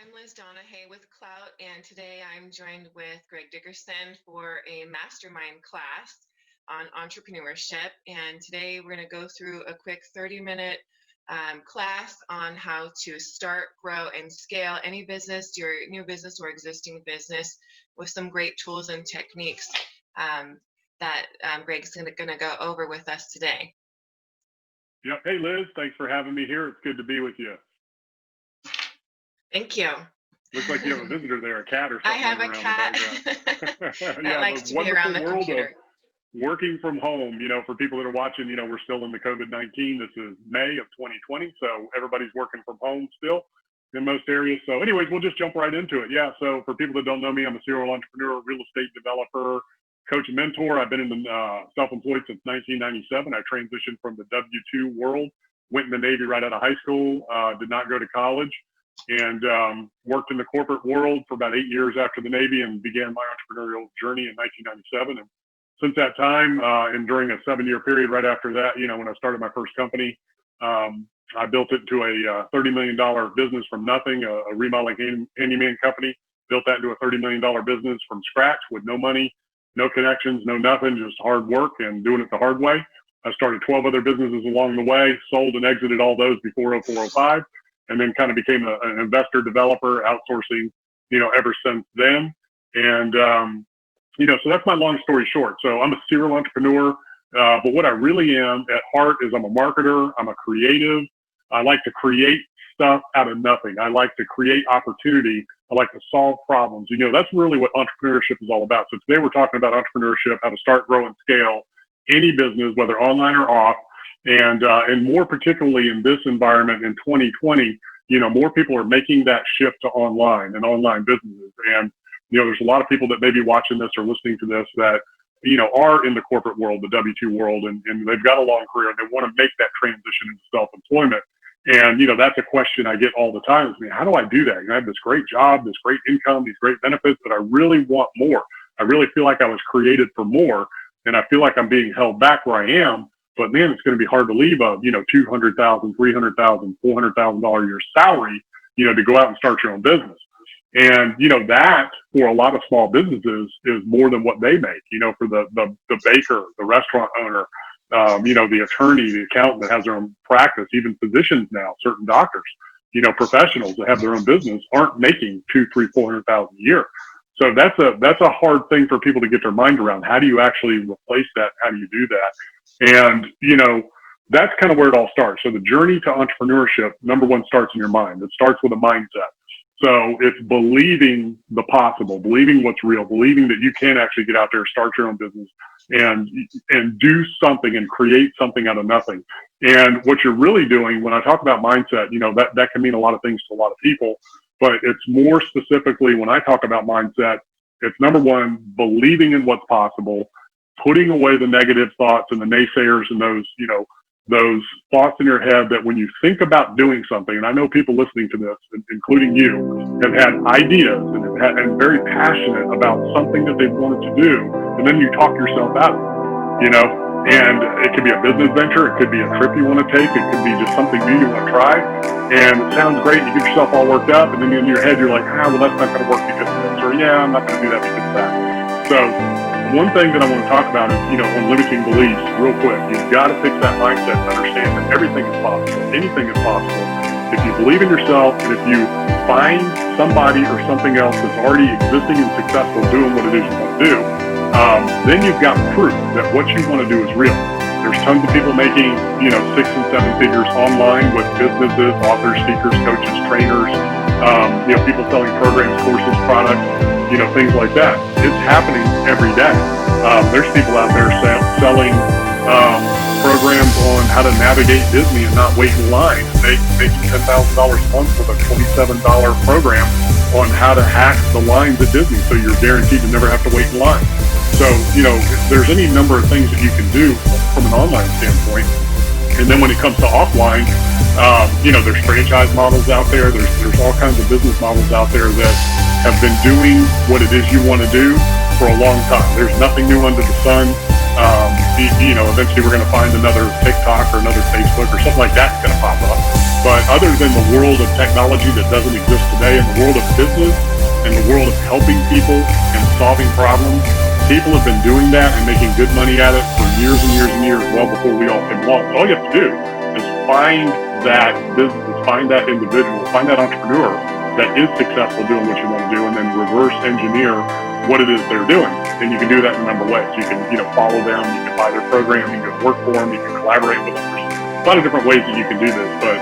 I'm Liz Donahue with Clout, and today I'm joined with Greg Dickerson for a mastermind class on entrepreneurship. And today we're going to go through a quick 30-minute class on how to start, grow, and scale any business, your new business or existing business, with some great tools and techniques that Greg's going to go over with us today. Yep. Hey, Liz, thanks for having me here. It's good to be with you. Thank you. Looks like you have a visitor there, a cat or something. I have a cat that likes to be around the computer. Working from home, for people that are watching, we're still in the COVID-19. This is May of 2020, so everybody's working from home still in most areas. So anyways, we'll just jump right into it. Yeah, so for people that don't know me, I'm a serial entrepreneur, real estate developer, coach and mentor. I've been in the self-employed since 1997. I transitioned from the W-2 world, went in the Navy right out of high school, did not go to college, and worked in the corporate world for about 8 years after the Navy and began my entrepreneurial journey in 1997. And since that time, and during a 7-year period right after that, when I started my first company, I built it to a $30 million business from nothing, a remodeling handyman company, built that into a $30 million business from scratch with no money, no connections, no nothing, just hard work and doing it the hard way. I started 12 other businesses along the way, sold and exited all those before 0405, and then kind of became an investor developer, outsourcing, ever since then. And, so that's my long story short. So I'm a serial entrepreneur, but what I really am at heart is I'm a marketer. I'm a creative. I like to create stuff out of nothing. I like to create opportunity. I like to solve problems. That's really what entrepreneurship is all about. So today we're talking about entrepreneurship, how to start, grow, and scale any business, whether online or off. And more particularly in this environment in 2020, more people are making that shift to online and online businesses. And, there's a lot of people that may be watching this or listening to this that, are in the corporate world, the W-2 world, and they've got a long career and they want to make that transition into self-employment. And, that's a question I get all the time is, how do I do that? I have this great job, this great income, these great benefits, but I really want more. I really feel like I was created for more, and I feel like I'm being held back where I am. But man, it's going to be hard to leave a, $200,000, $300,000, $400,000 a year salary, to go out and start your own business. And, that for a lot of small businesses is more than what they make, for the baker, the restaurant owner, the attorney, the accountant that has their own practice, even physicians now, certain doctors, professionals that have their own business aren't making $200,000, $300,000, $400,000 a year. So that's a hard thing for people to get their mind around. How do you actually replace that? How do you do that? And, that's kind of where it all starts. So the journey to entrepreneurship, number one, starts in your mind. It starts with a mindset. So it's believing the possible, believing what's real, believing that you can actually get out there, start your own business and do something and create something out of nothing. And what you're really doing, when I talk about mindset, that can mean a lot of things to a lot of people, but it's more specifically when I talk about mindset, it's number one, believing in what's possible, putting away the negative thoughts and the naysayers and those thoughts in your head that when you think about doing something, and I know people listening to this, including you, have had ideas and very passionate about something that they wanted to do, and then you talk yourself out of it, and it could be a business venture, it could be a trip you want to take, it could be just something new you want to try, and it sounds great, you get yourself all worked up, and then in your head you're like, well, that's not going to work because of this, or yeah, I'm not going to do that because of that. So one thing that I want to talk about is, on limiting beliefs, real quick. You've got to fix that mindset and understand that everything is possible. Anything is possible. If you believe in yourself and if you find somebody or something else that's already existing and successful doing what it is you want to do, then you've got proof that what you want to do is real. There's tons of people making, 6 and 7 figures online with businesses, authors, speakers, coaches, trainers, people selling programs, courses, products, things like that. It's happening every day. There's people out there selling programs on how to navigate Disney and not wait in line, making $10,000 a month with a $27 program on how to hack the lines at Disney, so you're guaranteed to never have to wait in line. So, there's any number of things that you can do from an online standpoint. And then when it comes to offline, there's franchise models out there. There's all kinds of business models out there that have been doing what it is you want to do for a long time. There's nothing new under the sun. Eventually we're going to find another TikTok or another Facebook or something like that's going to pop up. But other than the world of technology that doesn't exist today, in the world of business and the world of helping people and solving problems, people have been doing that and making good money at it for years and years and years, well before we all came along. So all you have to do is find that business, find that individual, find that entrepreneur that is successful doing what you want to do, and then reverse engineer what it is they're doing. And you can do that in a number of ways. You can, follow them, you can buy their program, you can work for them, you can collaborate with them. There's a lot of different ways that you can do this, but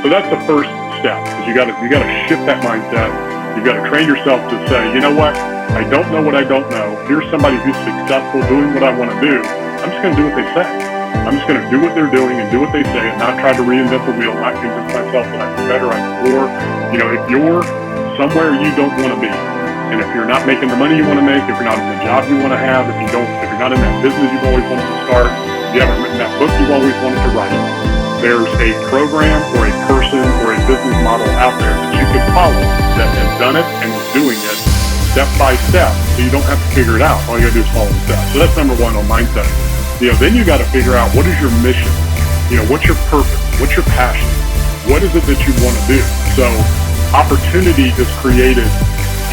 so that's the first step. Is you got to shift that mindset. You've got to train yourself to say, you know what? I don't know what I don't know. Here's somebody who's successful doing what I want to do. I'm just going to do what they say. I'm just going to do what they're doing and do what they say, and not try to reinvent the wheel, not convince myself that I'm better, I'm more. If you're somewhere you don't want to be, and if you're not making the money you want to make, if you're not in the job you want to have, if you're not in that business you've always wanted to start, if you haven't written that book you've always wanted to write, there's a program or a person or a business model out there that you can follow that has done it and is doing it step by step, so you don't have to figure it out. All you got to do is follow the steps. So that's number one on mindset. Then you got to figure out, what is your mission? What's your purpose? What's your passion? What is it that you want to do? So opportunity is created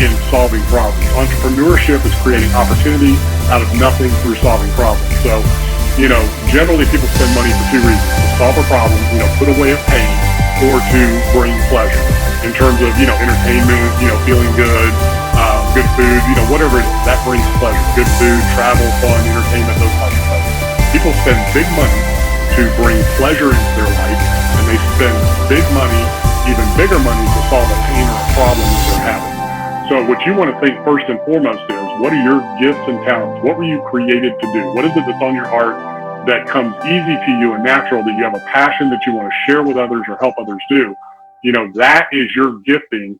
in solving problems. Entrepreneurship is creating opportunity out of nothing through solving problems. So, generally people spend money for two reasons: to solve a problem, put away a pain, or to bring pleasure in terms of, entertainment, feeling good, good food, whatever it is, that brings pleasure. Good food, travel, fun, entertainment, those types of things. People spend big money to bring pleasure into their life, and they spend big money, even bigger money, to solve a pain or a problem that they're having. So what you want to think first and foremost is, what are your gifts and talents? What were you created to do? What is it that's on your heart that comes easy to you and natural, that you have a passion that you want to share with others or help others do? That is your gifting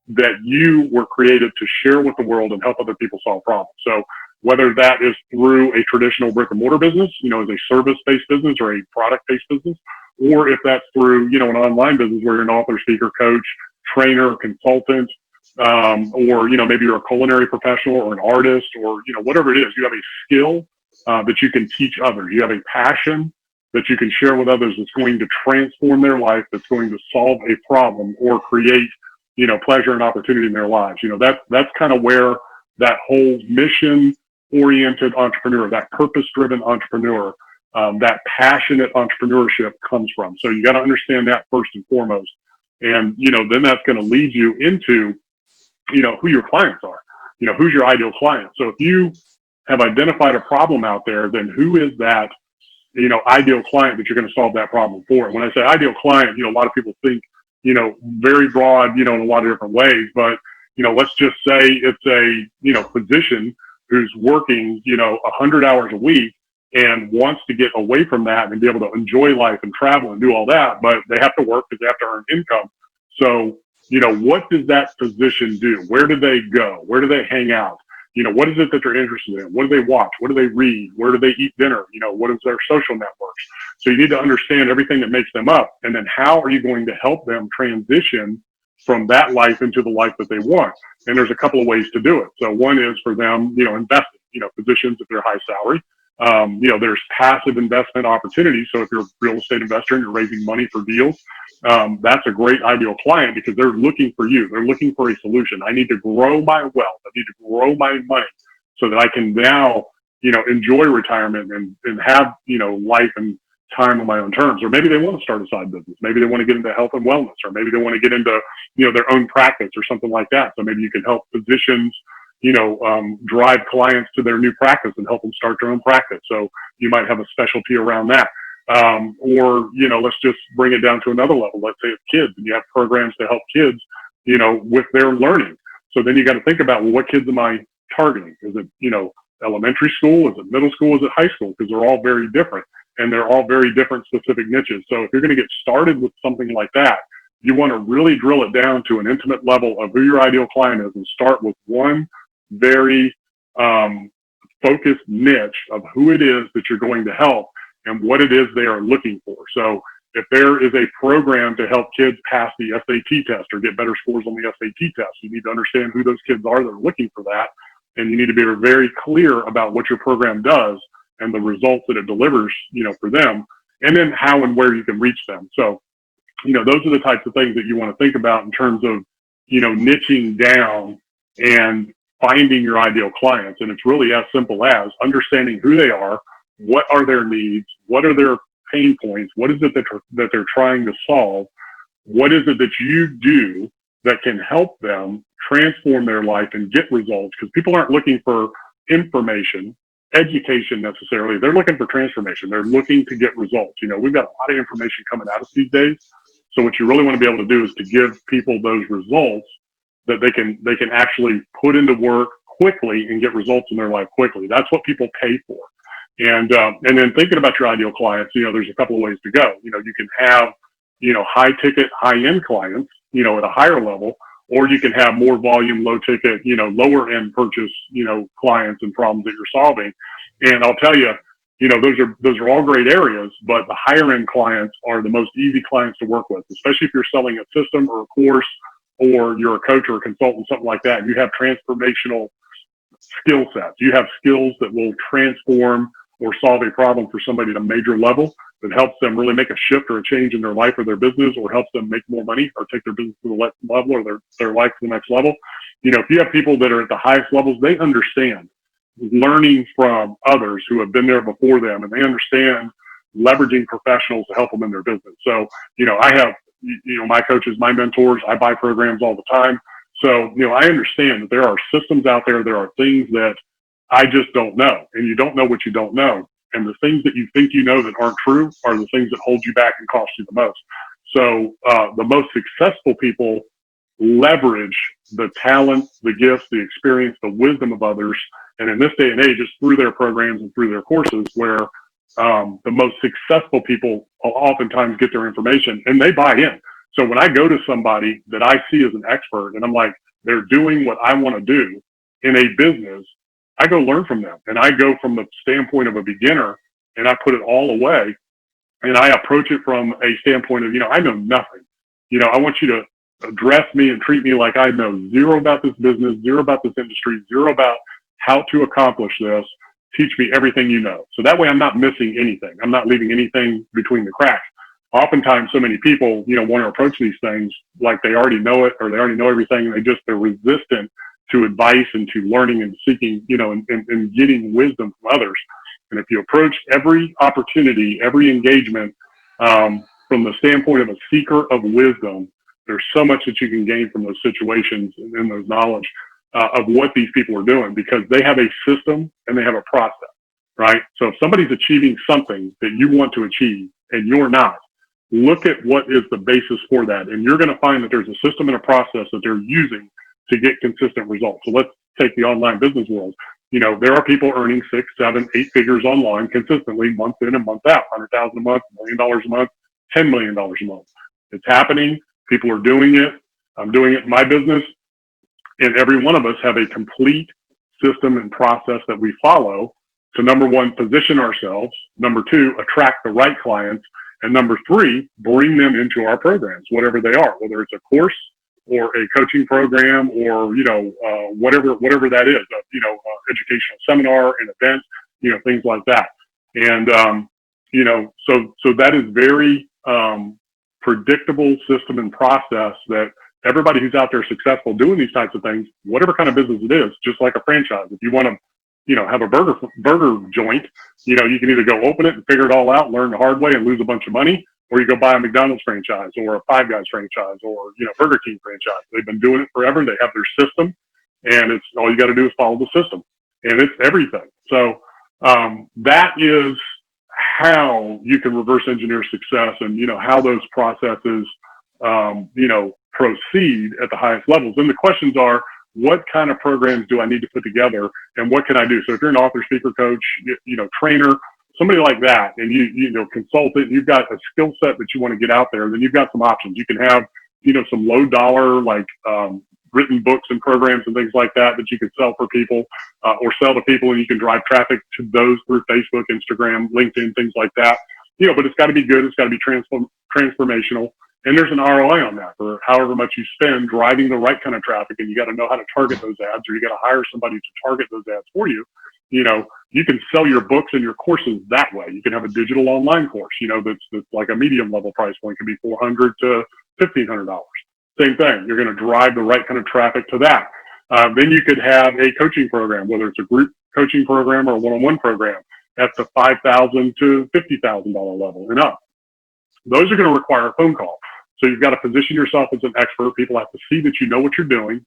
that you were created to share with the world and help other people solve problems. So whether that is through a traditional brick and mortar business, as a service-based business or a product-based business, or if that's through, an online business where you're an author, speaker, coach, trainer, consultant, or, maybe you're a culinary professional or an artist, or, whatever it is, you have a skill that you can teach others. You have a passion that you can share with others that's going to transform their life, that's going to solve a problem or create, pleasure and opportunity in their lives. That's kind of where that whole mission-oriented entrepreneur, that purpose-driven entrepreneur, that passionate entrepreneurship comes from. So you got to understand that first and foremost. And, then that's going to lead you into, who your clients are, who's your ideal client. So if you have identified a problem out there, then who is that, ideal client that you're going to solve that problem for? When I say ideal client, a lot of people think, very broad, in a lot of different ways, but, let's just say it's a, physician who's working, 100 hours a week and wants to get away from that and be able to enjoy life and travel and do all that, but they have to work because they have to earn income. So, what does that physician do? Where do they go? Where do they hang out? What is it that they're interested in? What do they watch? What do they read? Where do they eat dinner? What is their social networks? So you need to understand everything that makes them up. And then how are you going to help them transition from that life into the life that they want? And there's a couple of ways to do it. So one is for them, investing, physicians, if they're high salary, there's passive investment opportunities. So if you're a real estate investor and you're raising money for deals, that's a great ideal client because they're looking for you. They're looking for a solution. I need to grow my wealth. I need to grow my money so that I can now, enjoy retirement and have, life and time on my own terms. Or maybe they want to start a side business. Maybe they want to get into health and wellness, or maybe they want to get into, their own practice or something like that. So maybe you can help physicians, drive clients to their new practice and help them start their own practice. So you might have a specialty around that. Or, let's just bring it down to another level. Let's say it's kids and you have programs to help kids, with their learning. So then you got to think about, well, what kids am I targeting? Is it, elementary school? Is it middle school? Is it high school? Because they're all very different and they're all very different specific niches. So if you're going to get started with something like that, you want to really drill it down to an intimate level of who your ideal client is and start with one very, focused niche of who it is that you're going to help and what it is they are looking for. So if there is a program to help kids pass the SAT test or get better scores on the SAT test, you need to understand who those kids are that are looking for that. And you need to be very clear about what your program does and the results that it delivers, for them, and then how and where you can reach them. So those are the types of things that you want to think about in terms of, niching down and finding your ideal clients. And it's really as simple as understanding who they are, what are their needs, what are their pain points, what is it that they're trying to solve, what is it that you do that can help them transform their life and get results. Because people aren't looking for information, education necessarily. They're looking for transformation. They're looking to get results. We've got a lot of information coming at us these days. So what you really want to be able to do is to give people those results that they can actually put into work quickly and get results in their life quickly. That's what people pay for. And then thinking about your ideal clients, there's a couple of ways to go. You can have, high ticket, high end clients, at a higher level, or you can have more volume, low ticket, lower end purchase, clients and problems that you're solving. And I'll tell you, those are all great areas, but the higher end clients are the most easy clients to work with, especially if you're selling a system or a course, or you're a coach or a consultant, something like that. You have transformational skill sets. You have skills that will transform or solve a problem for somebody at a major level that helps them really make a shift or a change in their life or their business, or helps them make more money or take their business to the next level, or their life to the next level. If you have people that are at the highest levels, they understand learning from others who have been there before them, and they understand leveraging professionals to help them in their business. So, I have, my coaches, my mentors, I buy programs all the time. So, I understand that there are systems out there. There are things that I just don't know, and you don't know what you don't know. And the things that you think that aren't true are the things that hold you back and cost you the most. So the most successful people leverage the talent, the gifts, the experience, the wisdom of others. And in this day and age, it's through their programs and through their courses where the most successful people oftentimes get their information and they buy in. So when I go to somebody that I see as an expert and I'm like, they're doing what I want to do in a business, I go learn from them. And I go from the standpoint of a beginner and I put it all away and I approach it from a standpoint of, I know nothing. I want you to address me and treat me like I know zero about this business, zero about this industry, zero about how to accomplish this. Teach me everything you know. So that way I'm not missing anything. I'm not leaving anything between the cracks. Oftentimes so many people, want to approach these things like they already know it or they already know everything, and they're resistant to advice and to learning and seeking, and getting wisdom from others. And if you approach every opportunity, every engagement from the standpoint of a seeker of wisdom, there's so much that you can gain from those situations and those knowledge of what these people are doing, because they have a system and they have a process, right? So if somebody's achieving something that you want to achieve and you're not, look at what is the basis for that. And you're going to find that there's a system and a process that they're using to get consistent results. So let's take the online business world. There are people earning 6, 7, 8 figures online consistently, month in and month out, $100,000 a month, $1 million a month, $10 million a month. It's happening. People are doing it. I'm doing it in my business. And every one of us have a complete system and process that we follow to, number one, position ourselves, number two, attract the right clients, and number three, bring them into our programs, whatever they are, whether it's a course or a coaching program or, whatever that is, educational seminar, an event, things like that. And, so that is very predictable system and process that everybody who's out there successful doing these types of things, whatever kind of business it is, just like a franchise. If you want to, have a burger joint, you can either go open it and figure it all out, learn the hard way and lose a bunch of money, or you go buy a McDonald's franchise or a Five Guys franchise or, Burger King franchise. They've been doing it forever. They have their system, and it's all you got to do is follow the system, and it's everything. So that is how you can reverse engineer success, and how those processes proceed at the highest levels. And the questions are, what kind of programs do I need to put together, and what can I do? So if you're an author, speaker, coach, trainer, somebody like that, and you consultant, you've got a skill set that you want to get out there, then you've got some options. You can have, some low dollar, like written books and programs and things like that you can sell for people, or sell to people, and you can drive traffic to those through Facebook, Instagram, LinkedIn, things like that. But it's got to be good. It's got to be transformational. And there's an ROI on that for however much you spend driving the right kind of traffic. And you got to know how to target those ads, or you got to hire somebody to target those ads for you. you can sell your books and your courses that way. You can have a digital online course, that's like a medium level price point. It can be $400 to $1,500. Same thing. You're going to drive the right kind of traffic to that. Then you could have a coaching program, whether it's a group coaching program or a one-on-one program at the $5,000 to $50,000 level and up. Those are going to require a phone call. So you've got to position yourself as an expert. People have to see that you know what you're doing.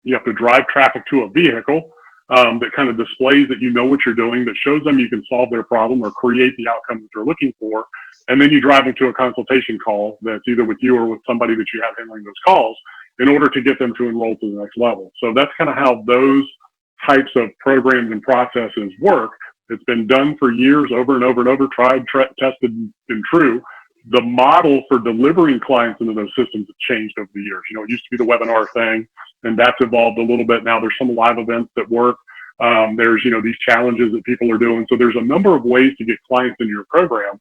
You have to drive traffic to a vehicle that kind of displays that you know what you're doing, that shows them you can solve their problem or create the outcome that they're looking for. And then you drive them to a consultation call that's either with you or with somebody that you have handling those calls in order to get them to enroll to the next level. So that's kind of how those types of programs and processes work. It's been done for years, over and over and over, tried, tested, and true. The model for delivering clients into those systems has changed over the years. It used to be the webinar thing, and that's evolved a little bit. Now there's some live events that work. There's, these challenges that people are doing. So there's a number of ways to get clients into your program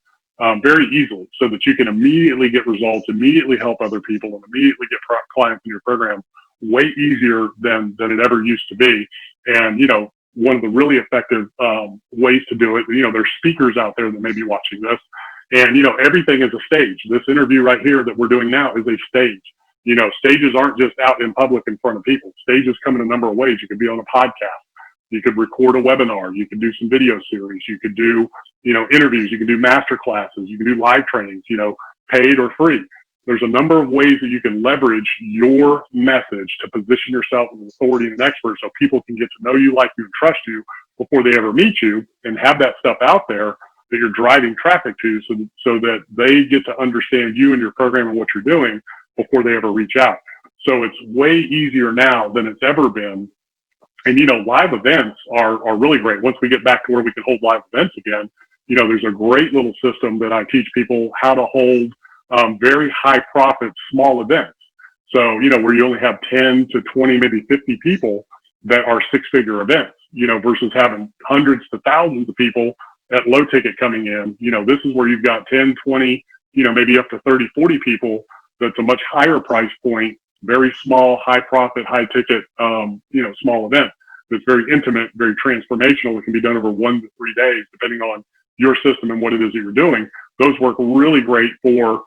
very easily so that you can immediately get results, immediately help other people, and immediately get clients in your program way easier than it ever used to be. And, one of the really effective ways to do it, there's speakers out there that may be watching this. And, everything is a stage. This interview right here that we're doing now is a stage. Stages aren't just out in public in front of people. Stages come in a number of ways. You could be on a podcast. You could record a webinar. You could do some video series. You could do, interviews. You can do master classes. You can do live trainings, paid or free. There's a number of ways that you can leverage your message to position yourself as an authority and an expert so people can get to know you, like you, and trust you before they ever meet you, and have that stuff out there that you're driving traffic to so that they get to understand you and your program and what you're doing before they ever reach out. So it's way easier now than it's ever been. And, live events are really great. Once we get back to where we can hold live events again, there's a great little system that I teach people how to hold very high profit small events. So, where you only have 10 to 20, maybe 50 people that are six-figure events, versus having hundreds to thousands of people at low ticket coming in. This is where you've got 10, 20, maybe up to 30, 40 people. That's a much higher price point, very small, high profit, high ticket, small event. It's very intimate, very transformational. It can be done over 1 to 3 days, depending on your system and what it is that you're doing. Those work really great for,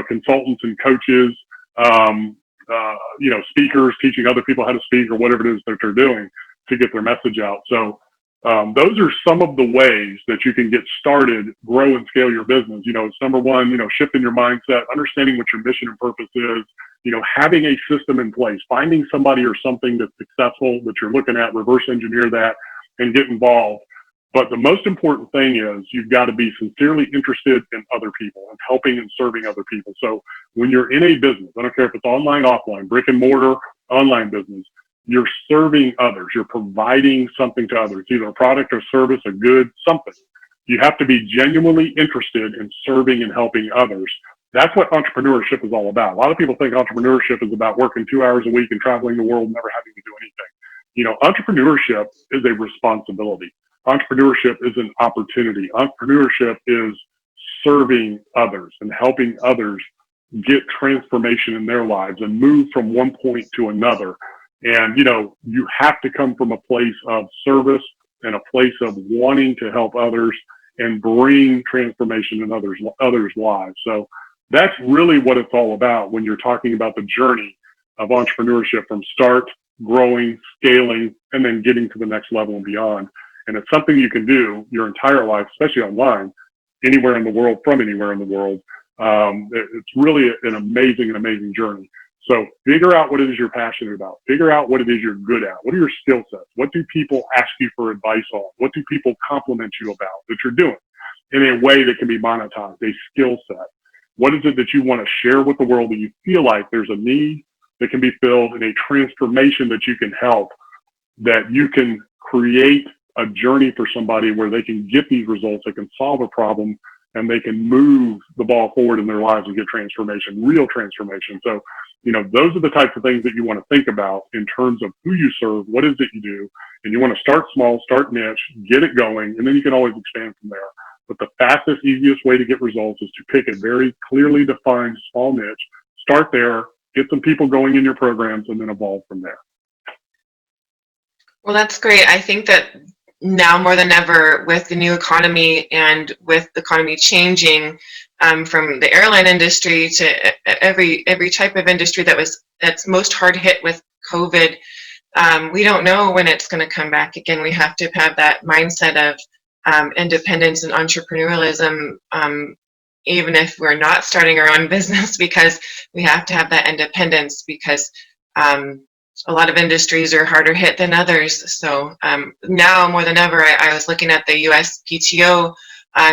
consultants and coaches, speakers, teaching other people how to speak or whatever it is that they're doing to get their message out. So those are some of the ways that you can get started, grow and scale your business. It's number one, shifting your mindset, understanding what your mission and purpose is, having a system in place, finding somebody or something that's successful that you're looking at, reverse engineer that and get involved. But the most important thing is you've got to be sincerely interested in other people and helping and serving other people. So when you're in a business, I don't care if it's online, offline, brick and mortar, online business, you're serving others. You're providing something to others, either a product or service, a good, something. You have to be genuinely interested in serving and helping others. That's what entrepreneurship is all about. A lot of people think entrepreneurship is about working 2 hours a week and traveling the world, never having to do anything. Entrepreneurship is a responsibility. Entrepreneurship is an opportunity. Entrepreneurship is serving others and helping others get transformation in their lives and move from one point to another. And, you have to come from a place of service and a place of wanting to help others and bring transformation in others' lives. So that's really what it's all about when you're talking about the journey of entrepreneurship, from start, growing, scaling, and then getting to the next level and beyond. And it's something you can do your entire life, especially online, anywhere in the world, from anywhere in the world. It's really an amazing journey. So figure out what it is you're passionate about. Figure out what it is you're good at. What are your skill sets? What do people ask you for advice on? What do people compliment you about that you're doing in a way that can be monetized, a skill set? What is it that you want to share with the world that you feel like there's a need that can be filled, and a transformation that you can help, that you can create a journey for somebody where they can get these results, they can solve a problem, and they can move the ball forward in their lives and get transformation, real transformation. So, those are the types of things that you want to think about in terms of who you serve, what is it you do, and you want to start small, start niche, get it going, and then you can always expand from there. But the fastest, easiest way to get results is to pick a very clearly defined small niche, start there, get some people going in your programs, and then evolve from there. Well, that's great. I think that now more than ever, with the new economy and with the economy changing, from the airline industry to every type of industry that's most hard hit with COVID. We don't know when it's going to come back again. We have to have that mindset of independence and entrepreneurialism, even if we're not starting our own business, because we have to have that independence, because a lot of industries are harder hit than others. So now more than ever, I was looking at the USPTO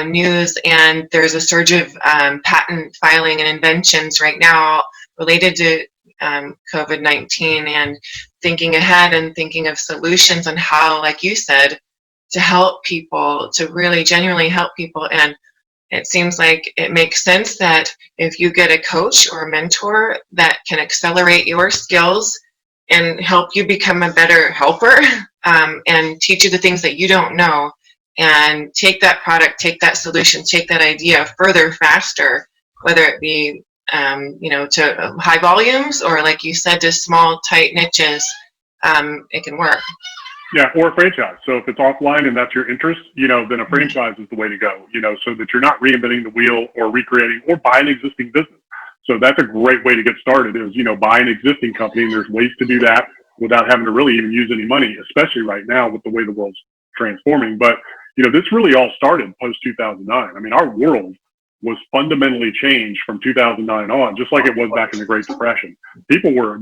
news, and there's a surge of patent filing and inventions right now related to COVID-19, and thinking ahead and thinking of solutions on how, like you said, to help people, to really genuinely help people. And it seems like it makes sense that if you get a coach or a mentor that can accelerate your skills and help you become a better helper, and teach you the things that you don't know, and take that product, take that solution, take that idea further, faster, whether it be to high volumes, or like you said, to small, tight niches, it can work. Yeah, or a franchise. So if it's offline and that's your interest, then a franchise is the way to go, so that you're not reinventing the wheel or recreating or buy an existing business. So that's a great way to get started is, buy an existing company. And there's ways to do that without having to really even use any money, especially right now with the way the world's transforming. But, this really all started post 2009. I mean, our world was fundamentally changed from 2009 on, just like it was back in the Great Depression. People were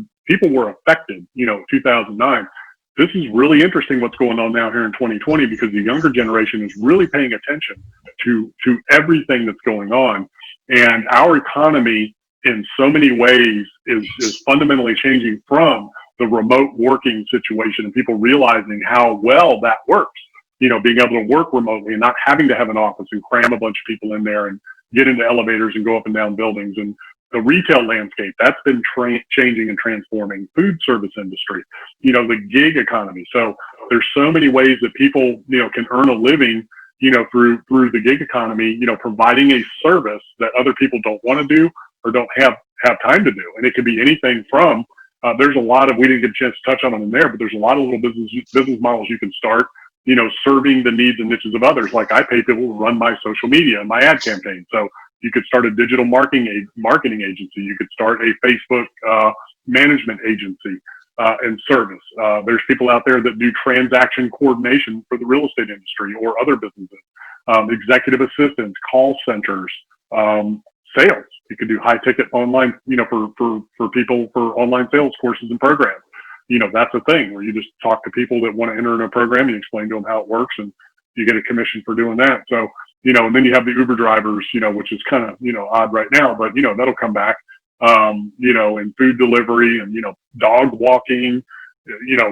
affected, 2009. This is really interesting what's going on now here in 2020, because the younger generation is really paying attention to everything that's going on. And our economy in so many ways is fundamentally changing from the remote working situation, and people realizing how well that works, being able to work remotely and not having to have an office and cram a bunch of people in there and get into elevators and go up and down buildings. And the retail landscape, that's been changing and transforming. Food service industry, the gig economy. So there's so many ways that people, can earn a living, through the gig economy, providing a service that other people don't want to do or don't have time to do. And it could be anything from, there's a lot of, we didn't get a chance to touch on them in there, but there's a lot of little business models you can start, serving the needs and niches of others. Like I pay people to run my social media and my ad campaign. So you could start a digital marketing agency. You could start a Facebook management agency and service. There's people out there that do transaction coordination for the real estate industry or other businesses, executive assistants, call centers, sales. You could do high ticket online, for people for online sales courses and programs. That's a thing where you just talk to people that want to enter in a program, you explain to them how it works, and you get a commission for doing that. So, and then you have the Uber drivers, which is kind of, odd right now, but, that'll come back, and food delivery and, dog walking,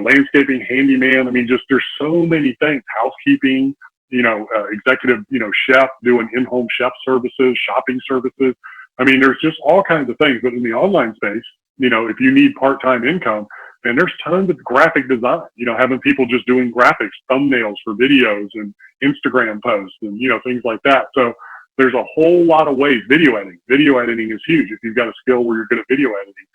landscaping, handyman. I mean, just, there's so many things, housekeeping, executive, chef doing in-home chef services, shopping services. I mean, there's just all kinds of things, but in the online space, if you need part-time income, and there's tons of graphic design, having people just doing graphics, thumbnails for videos and Instagram posts and, things like that. So there's a whole lot of ways. Video editing is huge. If you've got a skill where you're good at video editing,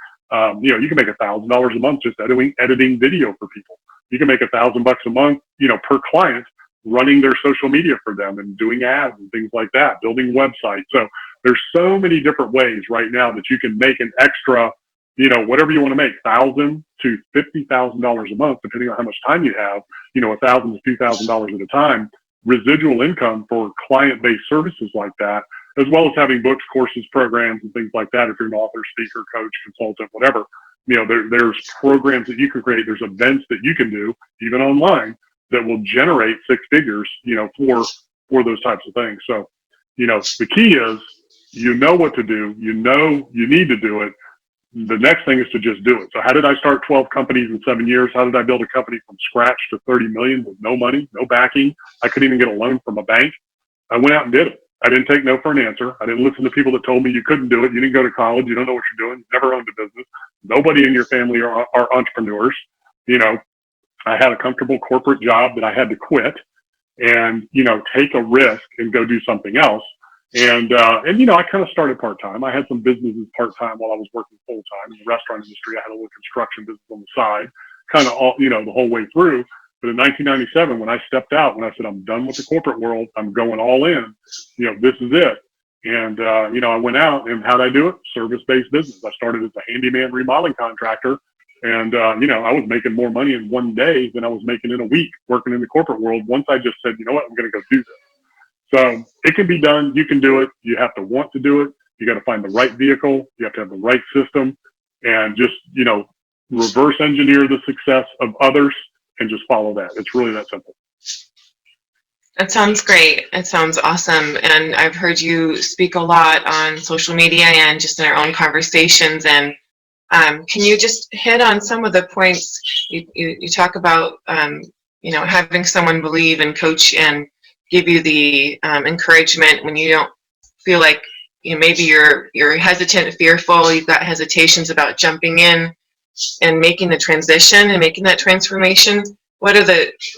you can make $1,000 a month just editing video for people. You can make $1,000 a month, per client running their social media for them and doing ads and things like that, building websites. So there's so many different ways right now that you can make an extra, whatever you want to make, $1,000 to $50,000 a month, depending on how much time you have, $1,000 to $2,000 at a time, residual income for client-based services like that, as well as having books, courses, programs, and things like that. If you're an author, speaker, coach, consultant, whatever, there's programs that you can create. There's events that you can do, even online, that will generate six figures, for those types of things. So, the key is, what to do, you need to do it. The next thing is to just do it. So how did I start 12 companies in 7 years? How did I build a company from scratch to 30 million with no money, no backing? I couldn't even get a loan from a bank. I went out and did it. I didn't take no for an answer. I didn't listen to people that told me you couldn't do it. You didn't go to college. You don't know what you're doing. You never owned a business. Nobody in your family are entrepreneurs. I had a comfortable corporate job that I had to quit and, take a risk and go do something else. And I kind of started part-time. I had some businesses part-time while I was working full-time in the restaurant industry. I had a little construction business on the side, kind of all, the whole way through. But in 1997, when I stepped out, when I said, I'm done with the corporate world, I'm going all in, this is it. And, I went out, and how'd I do it? Service-based business. I started as a handyman remodeling contractor. And, I was making more money in one day than I was making in a week working in the corporate world. Once I just said, you know what, I'm going to go do this. So it can be done. You can do it. You have to want to do it. You got to find the right vehicle. You have to have the right system, and just, reverse engineer the success of others and just follow that. It's really that simple. That sounds great. It sounds awesome. And I've heard you speak a lot on social media and just in our own conversations. And can you just hit on some of the points you talk about, having someone believe and coach and give you the encouragement when you don't feel like, maybe you're hesitant, fearful, you've got hesitations about jumping in and making the transition and making that transformation. What are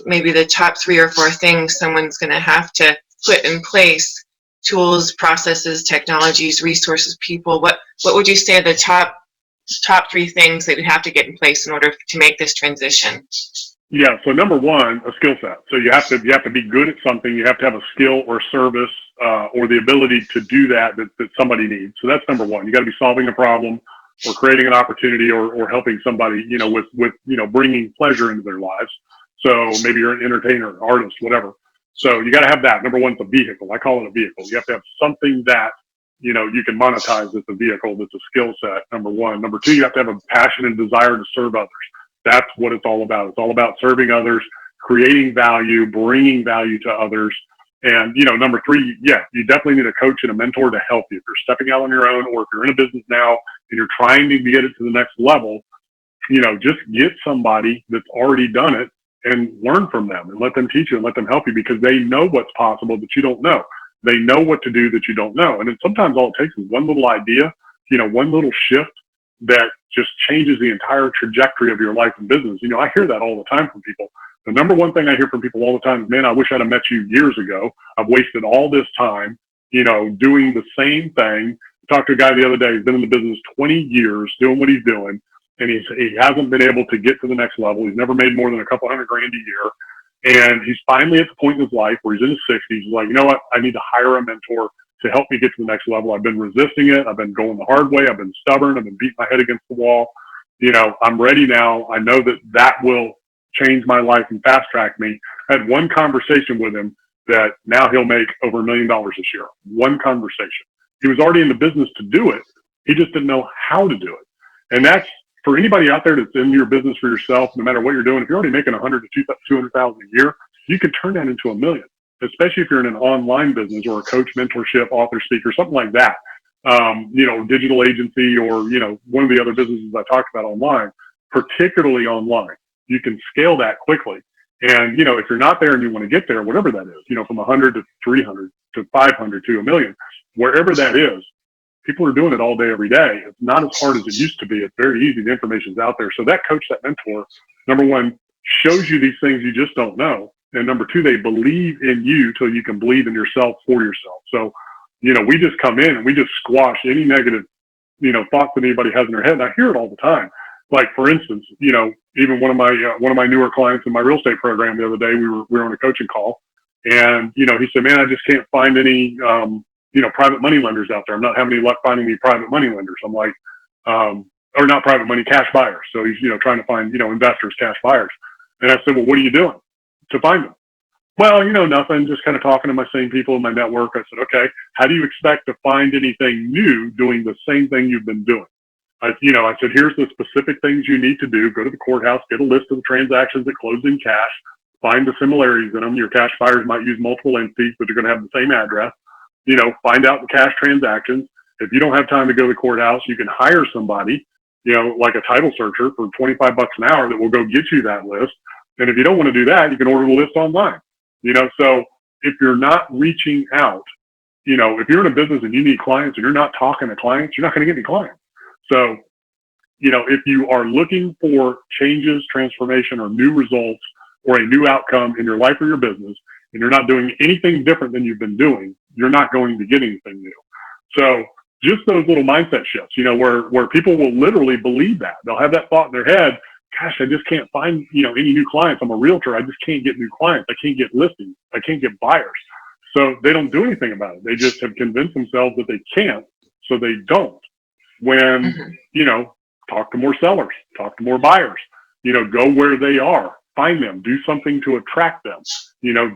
maybe the top 3 or 4 things someone's going to have to put in place? Tools, processes, technologies, resources, people. What would you say are the top 3 things that you have to get in place in order to make this transition? Yeah. So number one, a skill set. So you have to be good at something. You have to have a skill or service or the ability to do that somebody needs. So that's number one. You got to be solving a problem or creating an opportunity or helping somebody, with bringing pleasure into their lives. So maybe you're an entertainer, artist, whatever. So you got to have that. Number one, it's a vehicle. I call it a vehicle. You have to have something that, you can monetize as a vehicle that's a skill set, number one. Number two, you have to have a passion and desire to serve others. That's what it's all about. It's all about serving others, creating value, bringing value to others. And, number three, you definitely need a coach and a mentor to help you. If you're stepping out on your own, or if you're in a business now and you're trying to get it to the next level, just get somebody that's already done it and learn from them and let them teach you and let them help you, because they know what's possible that you don't know. They know what to do that you don't know. And then sometimes all it takes is one little idea, one little shift that just changes the entire trajectory of your life and business. I hear that all the time from people. The number one thing I hear from people all the time is, man, I wish I'd have met you years ago. I've wasted all this time, doing the same thing. I talked to a guy the other day, he's been in the business 20 years doing what he's doing, and he hasn't been able to get to the next level. He's never made more than a couple $100,000 a year. And he's finally at the point in his life where he's in his 60s. He's like, you know what? I need to hire a mentor to help me get to the next level. I've been resisting it. I've been going the hard way. I've been stubborn. I've been beating my head against the wall. I'm ready now. I know that will change my life and fast track me. I had one conversation with him that now he'll make over $1 million this year. One conversation. He was already in the business to do it. He just didn't know how to do it. And that's for anybody out there that's in your business for yourself, no matter what you're doing. If you're already making 100 to 200,000 a year, you can turn that into $1 million, especially if you're in an online business or a coach, mentorship, author, speaker, something like that. Digital agency or, one of the other businesses I talked about online, particularly online. You can scale that quickly. And, if you're not there and you want to get there, whatever that is, from 100 to 300 to 500 to $1 million, wherever that is, people are doing it all day, every day. It's not as hard as it used to be. It's very easy. The information's out there. So that coach, that mentor, number one, shows you these things you just don't know. And number two, they believe in you till you can believe in yourself for yourself. So, we just come in and we just squash any negative, thoughts that anybody has in their head. And I hear it all the time. Like, for instance, even one of my newer clients in my real estate program the other day, we were on a coaching call, and, he said, man, I just can't find any, private money lenders out there. I'm not having any luck finding any private money lenders. I'm like, or not private money, cash buyers. So he's, trying to find, investors, cash buyers. And I said, well, what are you doing to find them? Well, nothing, just kind of talking to my same people in my network. I said, okay, how do you expect to find anything new doing the same thing you've been doing? I said, here's the specific things you need to do. Go to the courthouse, get a list of the transactions that closed in cash, find the similarities in them. Your cash buyers might use multiple entities, but they're going to have the same address. Find out the cash transactions. If you don't have time to go to the courthouse, you can hire somebody, like a title searcher for $25 an hour that will go get you that list. And if you don't want to do that, you can order the list online. So if you're not reaching out, if you're in a business and you need clients and you're not talking to clients, you're not going to get any clients. So, if you are looking for changes, transformation, or new results, or a new outcome in your life or your business, and you're not doing anything different than you've been doing, you're not going to get anything new. So just those little mindset shifts, where people will literally believe that. They'll have that thought in their head, gosh, I just can't find, any new clients. I'm a realtor. I just can't get new clients. I can't get listings. I can't get buyers. So they don't do anything about it. They just have convinced themselves that they can't, so they don't. When, talk to more sellers, talk to more buyers, go where they are, find them, do something to attract them,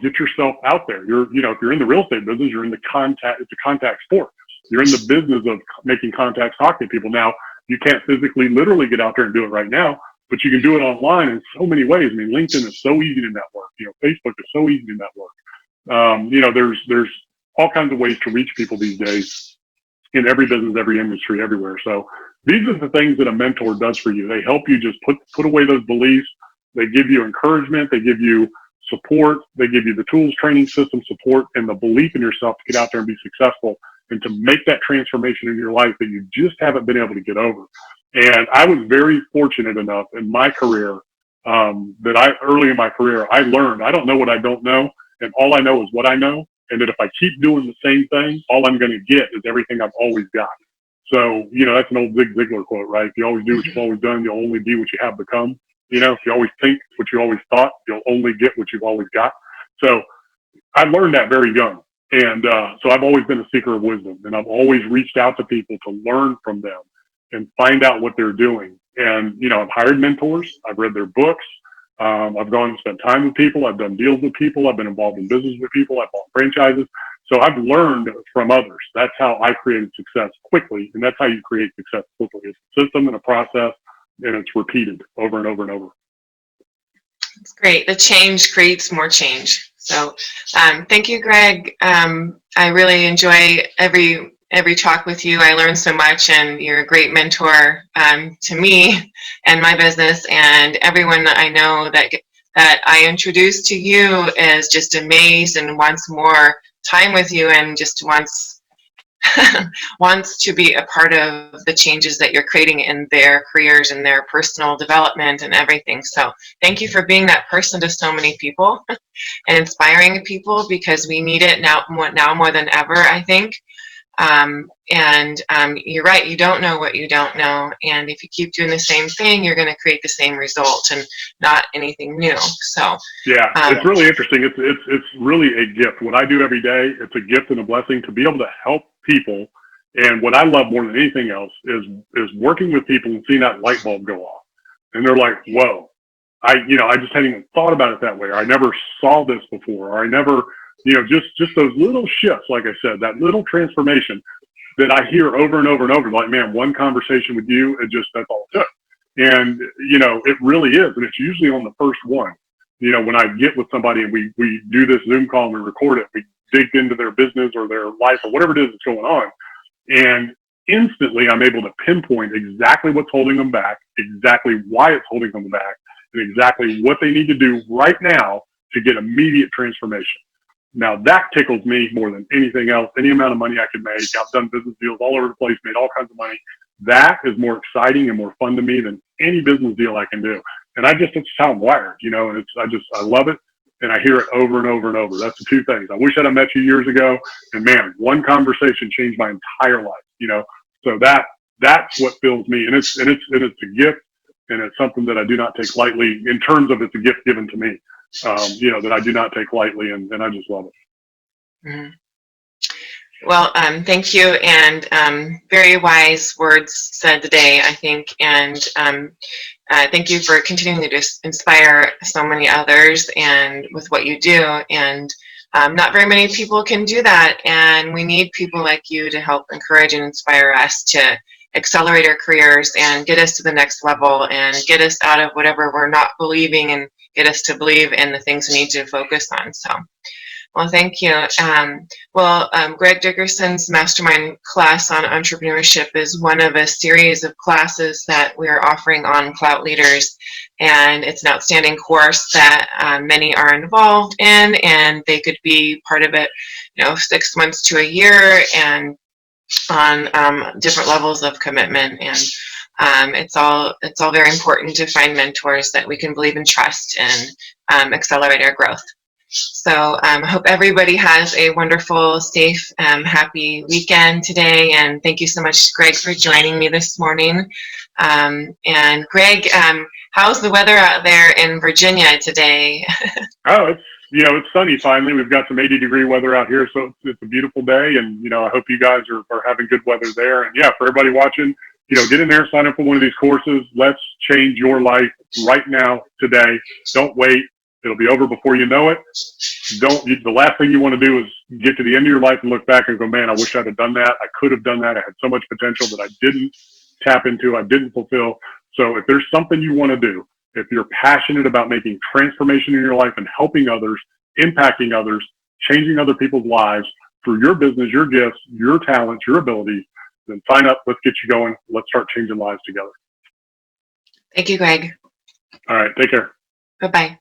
get yourself out there. If you're in the real estate business, you're in it's a contact sport. You're in the business of making contacts, talking to people. Now, you can't physically, literally get out there and do it right now, but you can do it online in so many ways. I mean, LinkedIn is so easy to network. Facebook is so easy to network. There's all kinds of ways to reach people these days in every business, every industry, everywhere. So these are the things that a mentor does for you. They help you just put away those beliefs. They give you encouragement. They give you support. They give you the tools, training system support, and the belief in yourself to get out there and be successful and to make that transformation in your life that you just haven't been able to get over. And I was very fortunate enough in my career early in my career, I learned I don't know what I don't know, and all I know is what I know. And that if I keep doing the same thing, all I'm going to get is everything I've always got. So, that's an old Zig Ziglar quote, right? If you always do what you've always done, you'll only be what you have become. If you always think what you always thought, you'll only get what you've always got. So I learned that very young. And so I've always been a seeker of wisdom, and I've always reached out to people to learn from them and find out what they're doing. And, I've hired mentors. I've read their books. I've gone and spent time with people. I've done deals with people. I've been involved in business with people. I've bought franchises. So I've learned from others. That's how I created success quickly. And that's how you create success quickly. It's a system and a process, and it's repeated over and over and over. That's great. The change creates more change. So thank you, Greg. I really enjoy every talk with you. I learned so much, and you're a great mentor to me and my business, and everyone that I know that I introduced to you is just amazed and wants more time with you, and just wants to be a part of the changes that you're creating in their careers and their personal development and everything. So thank you for being that person to so many people and inspiring people, because we need it now more than ever, I think. You're right, you don't know what you don't know, and if you keep doing the same thing, you're going to create the same result and not anything new. So yeah, it's really interesting. It's really a gift. What I do every day, it's a gift and a blessing to be able to help people. And what I love more than anything else is working with people and seeing that light bulb go off, and they're like, whoa, I just hadn't even thought about it that way, or I never saw this before, or I never, just those little shifts, like I said, that little transformation that I hear over and over and over, like, man, one conversation with you, that's all it took. And, it really is. And it's usually on the first one. When I get with somebody and we do this Zoom call and we record it, we dig into their business or their life or whatever it is that's going on. And instantly I'm able to pinpoint exactly what's holding them back, exactly why it's holding them back, and exactly what they need to do right now to get immediate transformation. Now that tickles me more than anything else. Any amount of money I could make. I've done business deals all over the place, made all kinds of money. That is more exciting and more fun to me than any business deal I can do. And it's how I'm wired, and I love it. And I hear it over and over and over. That's the two things. I wish I'd have met you years ago, and man, one conversation changed my entire life, So that's what fills me. And it's a gift, and it's something that I do not take lightly in terms of it's a gift given to me. That I do not take lightly, and I just love it. Mm-hmm. Well, thank you, and very wise words said today, I think, and thank you for continuing to inspire so many others and with what you do, and not very many people can do that, and we need people like you to help encourage and inspire us to accelerate our careers and get us to the next level and get us out of whatever we're not believing and get us to believe in the things we need to focus on. So, well, thank you. Greg Dickerson's Mastermind class on entrepreneurship is one of a series of classes that we're offering on Clout Leaders, and it's an outstanding course that many are involved in, and they could be part of it, 6 months to a year, and on different levels of commitment. And it's all very important to find mentors that we can believe and trust and accelerate our growth. So I hope everybody has a wonderful, safe, happy weekend today. And thank you so much, Greg, for joining me this morning. And Greg, how's the weather out there in Virginia today? Oh, it's sunny finally. We've got some 80-degree weather out here, so it's a beautiful day. And, I hope you guys are having good weather there. And yeah, for everybody watching, get in there, sign up for one of these courses. Let's change your life right now, today. Don't wait. It'll be over before you know it. The last thing you want to do is get to the end of your life and look back and go, man, I wish I'd have done that. I could have done that. I had so much potential that I didn't tap into. I didn't fulfill. So if there's something you want to do, if you're passionate about making transformation in your life and helping others, impacting others, changing other people's lives through your business, your gifts, your talents, your abilities, then sign up. Let's get you going. Let's start changing lives together. Thank you, Greg. All right. Take care. Bye-bye.